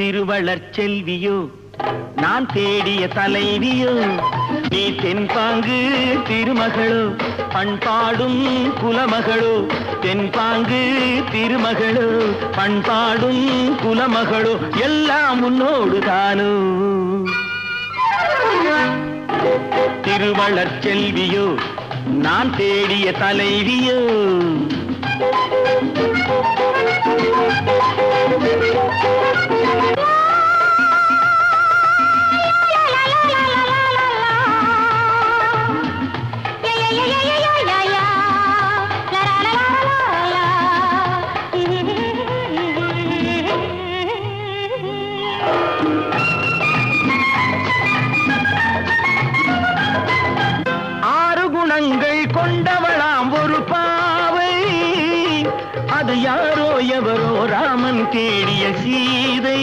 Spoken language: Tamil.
திருவளர் செல்வியோ நான் தேடிய தலைவியோ நீ தென்பாங்கு திருமகளோ பண்பாடும் குலமகளோ தென்பாங்கு திருமகளோ பண்பாடும் குலமகளோ எல்லாம் உன்னோடு தானோ திருவளர் செல்வியோ நான் தேடிய தலைவியோ கொண்டவளாம் ஒரு பாவை அது யாரோ எவரோ ராமன் தேடிய சீதை